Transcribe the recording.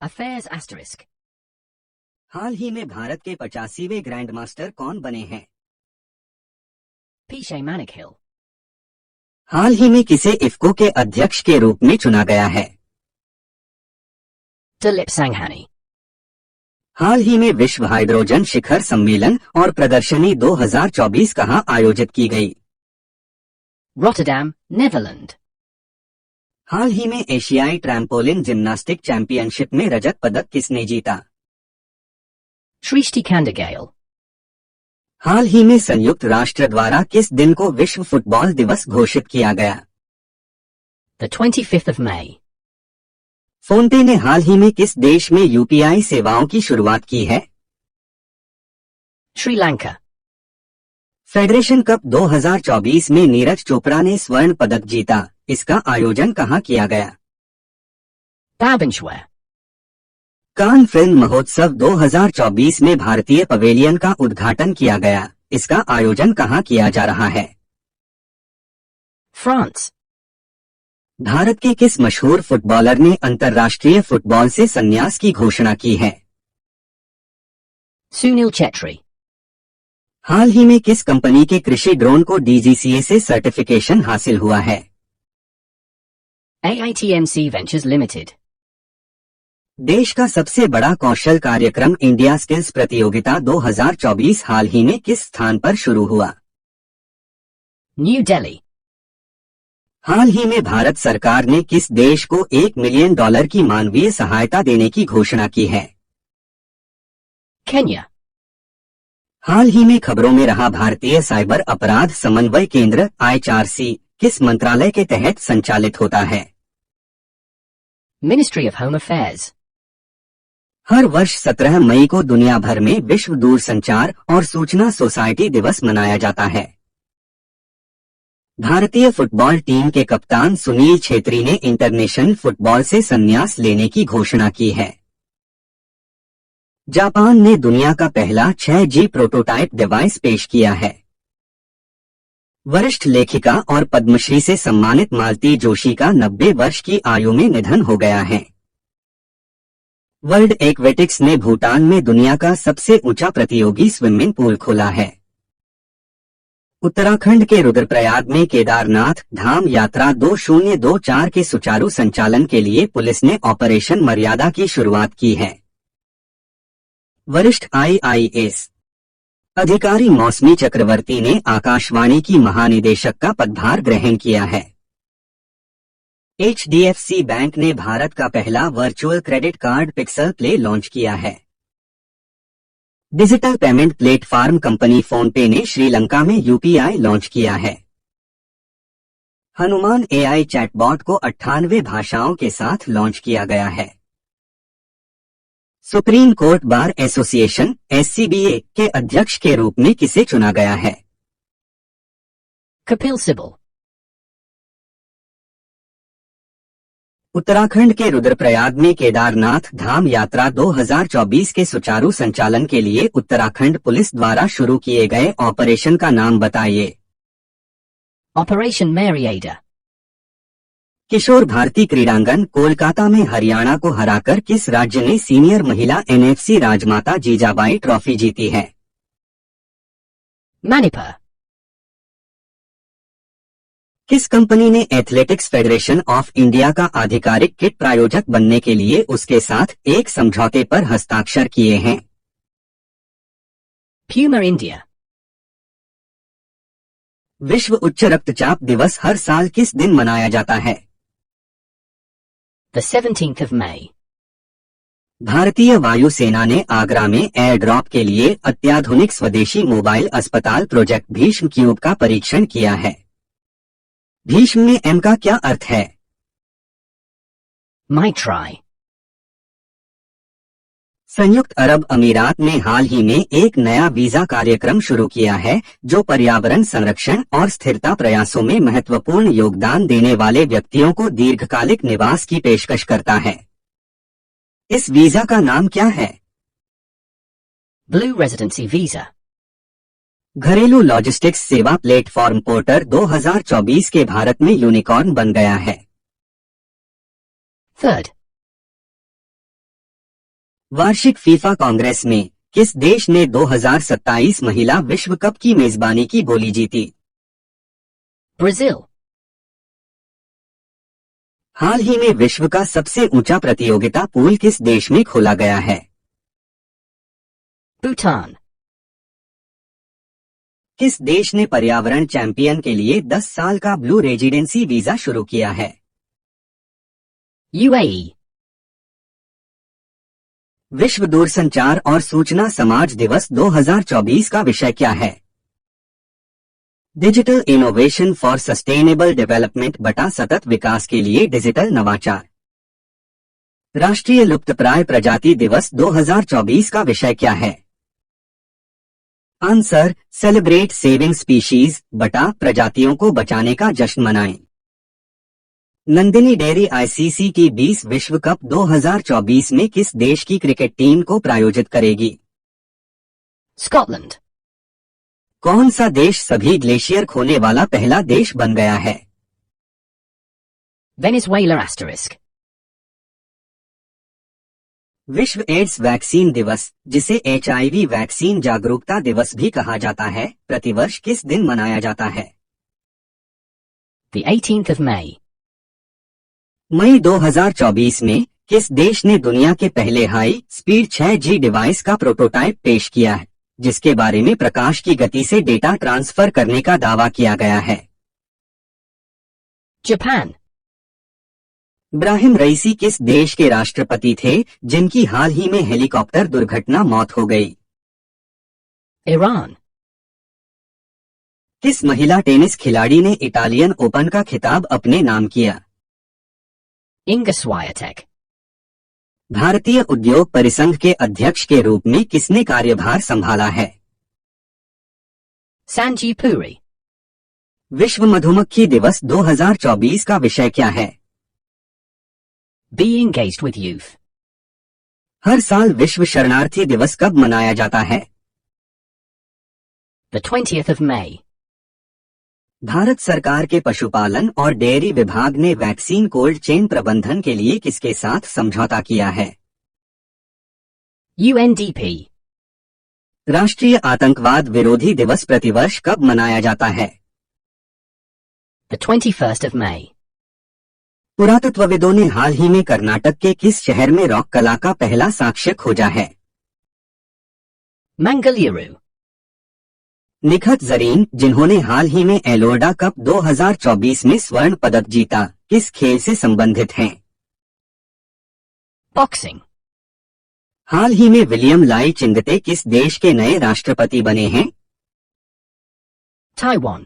Affairs asterisk. हाल ही में भारत के 85वें grand master कौन बने हैं? P. Manikhill. हाल ही में किसे इफ्को के अध्यक्ष के रूप में चुना गया है? Dilip Sanghani. हाल ही में विश्व हाइड्रोजन शिखर सम्मेलन और प्रदर्शनी 2024 कहां आयोजित की गई? Rotterdam, Netherlands. हाल ही में एशियाई ट्रैम्पोलिन जिम्नास्टिक चैंपियनशिप में रजत पदक किसने जीता? Shrishti Kandagale. हाल ही में संयुक्त राष्ट्र द्वारा किस दिन को विश्व फुटबॉल दिवस घोषित किया गया? The 25th of May. PhonePe ने हाल ही में किस देश में यूपीआई सेवाओं की शुरुआत की है? Sri Lanka. फेडरेशन कप 2024 में नीरज चोपड़ा ने स्वर्ण पदक जीता। इसका आयोजन कहां किया गया? Bhubaneswar. कान फिल्म महोत्सव 2024 में भारतीय पवेलियन का उद्घाटन किया गया। इसका आयोजन कहां किया जा रहा है? France. भारत के किस मशहूर फुटबॉलर ने अंतर्राष्ट्रीय फुटबॉल से संन्यास की घोषणा की है? Sunil Chetri. हाल ही में किस कंपनी के कृषि ड्रोन को डीजीसीए से सर्टिफिकेशन हासिल हुआ है? AITMC Ventures Limited. देश का सबसे बड़ा कौशल कार्यक्रम इंडिया स्किल्स प्रतियोगिता 2024 हाल ही में किस स्थान पर शुरू हुआ? New Delhi. हाल ही में भारत सरकार ने किस देश को $1 मिलियन की मानवीय सहायता देने की घोषणा की है? Kenya. हाल ही में खबरों में रहा भारतीय साइबर अपराध समन्वय केंद्र IHRC किस मंत्रालय के तहत संचालित होता है? Ministry of Home Affairs. हर वर्ष 17 मई को दुनिया भर में विश्व दूरसंचार और सूचना सोसाइटी दिवस मनाया जाता है। भारतीय फुटबॉल टीम के कप्तान सुनील छेत्री ने इंटरनेशनल फुटबॉल से संन्यास लेने की घोषणा की है। जापान ने दुनिया का पहला 6G प्रोटोटाइप डिवाइस पेश किया है। वरिष्ठ लेखिका और पद्मश्री से सम्मानित मालती जोशी का 90 वर्ष की आयु में निधन हो गया है। वर्ल्ड एक्वेटिक्स ने भूटान में दुनिया का सबसे ऊंचा प्रतियोगी स्विमिंग पूल खोला है। उत्तराखंड के रुद्रप्रयाग में केदारनाथ धाम यात्रा 2024 के सुचारू संचालन के लिए पुलिस ने ऑपरेशन मर्यादा की शुरुआत की है। वरिष्ठ IAS अधिकारी मौसमी चक्रवर्ती ने आकाशवाणी की महानिदेशक का पदभार ग्रहण किया है। HDFC बैंक ने भारत का पहला virtual credit card pixel play launch किया है। Digital payment platform company PhonePe ने श्रीलंका में यूपीआई लॉन्च किया है। हनुमान AI चैटबॉट को 98 भाषाओं के साथ लॉन्च किया गया है। Supreme court bar association SCBA के अध्यक्ष के रूप में किसे चुना गया है? Kapil Sibal. उत्तराखंड के रुद्रप्रयाग में केदारनाथ धाम यात्रा 2024 के सुचारू संचालन के लिए उत्तराखंड पुलिस द्वारा शुरू किए गए ऑपरेशन का नाम बताइए। Operation Mariada. किशोर भारती क्रीड़ांगन कोलकाता में हरियाणा को हराकर किस राज्य ने सीनियर महिला NFC राजमाता जीजाबाई ट्रॉफी जीती है? Manipur. किस कंपनी ने एथलेटिक्स फेडरेशन ऑफ इंडिया का आधिकारिक किट प्रायोजक बनने के लिए उसके साथ एक समझौते पर हस्ताक्षर किए हैं? Puma India. विश्व उच्च रक्तचाप दिवस हर साल किस दिन मनाया जाता है? The 17th of May. भारतीय वायुसेना ने आगरा में एयर ड्रॉप के लिए अत्याधुनिक स्वदेशी मोबाइल अस्पताल प्रोजेक्ट भीष्म क्यूब का परीक्षण किया है। भीष्म में M का क्या अर्थ है? Maitri. संयुक्त अरब अमीरात ने हाल ही में एक नया वीजा कार्यक्रम शुरू किया है जो पर्यावरण संरक्षण और स्थिरता प्रयासों में महत्वपूर्ण योगदान देने वाले व्यक्तियों को दीर्घकालिक निवास की पेशकश करता है। इस वीजा का नाम क्या है? Blue Residency Visa. घरेलू लॉजिस्टिक्स सेवा प्लेटफॉर्म पोर्टर 2024 के भारत में यूनिकॉर्न बन गया है। Third. वार्षिक फीफा कांग्रेस में किस देश ने 2027 महिला विश्व कप की मेजबानी की बोली जीती? Brazil. हाल ही में विश्व का सबसे ऊंचा प्रतियोगिता पूल किस देश में खोला गया है? Bhutan. किस देश ने पर्यावरण चैंपियन के लिए 10 साल का ब्लू रेजिडेंसी वीजा शुरू किया है? UAE. विश्व दूरसंचार और सूचना समाज दिवस 2024 का विषय क्या है? Digital innovation for sustainable development बटा सतत विकास के लिए डिजिटल नवाचार। राष्ट्रीय लुप्तप्राय प्रजाति दिवस 2024 का विषय क्या है? आंसर, सेलिब्रेट सेविंग स्पीशीज बटा प्रजातियों को बचाने का जश्न मनाएं। नंदिनी डेयरी आईसीसी की 20 विश्व कप 2024 में किस देश की क्रिकेट टीम को प्रायोजित करेगी? Scotland. कौन सा देश सभी ग्लेशियर खोने वाला पहला देश बन गया है? Venezuela **. विश्व एड्स वैक्सीन दिवस, जिसे HIV वैक्सीन जागरूकता दिवस भी कहा जाता है, प्रतिवर्ष किस दिन मनाया जाता है? The 18th of May. मई 2024 में किस देश ने दुनिया के पहले हाई स्पीड 6G डिवाइस का प्रोटोटाइप पेश किया है, जिसके बारे में प्रकाश की गति से डेटा ट्रांसफर करने का दावा किया गया है? Japan. इब्राहिम रईसी किस देश के राष्ट्रपति थे जिनकी हाल ही में हेलीकॉप्टर दुर्घटना मौत हो गई? Iran. किस महिला टेनिस खिलाड़ी ने इटालियन ओपन का खिताब अपने नाम किया? Inga Swiatek. भारतीय उद्योग परिसंघ के अध्यक्ष के रूप में किसने कार्यभार संभाला है? Sanji Puri. विश्व मधुमक्खी दिवस 2024 का विषय क्या है? Be engaged with youth. हर साल विश्व शरणार्थी दिवस कब मनाया जाता है? The 20th of May. Bharat सरकार के पशुपालन और डेयरी विभाग ने वैक्सीन कोल्ड चेन प्रबंधन के लिए किसके साथ समझौता किया है? UNDP. राष्ट्रीय आतंकवाद विरोधी दिवस प्रतिवर्ष कब मनाया जाता है? The 21st of May. पुरातत्वविदों ने हाल ही में कर्नाटक के किस शहर में रॉक कला का पहला साक्ष्य खोजा है? Mangaluru. निखत जरीन, जिन्होंने हाल ही में एलोर्डा कप 2024 में स्वर्ण पदक जीता, किस खेल से संबंधित हैं? Boxing. हाल ही में विलियम लाई चिंगते किस देश के नए राष्ट्रपति बने हैं? Taiwan.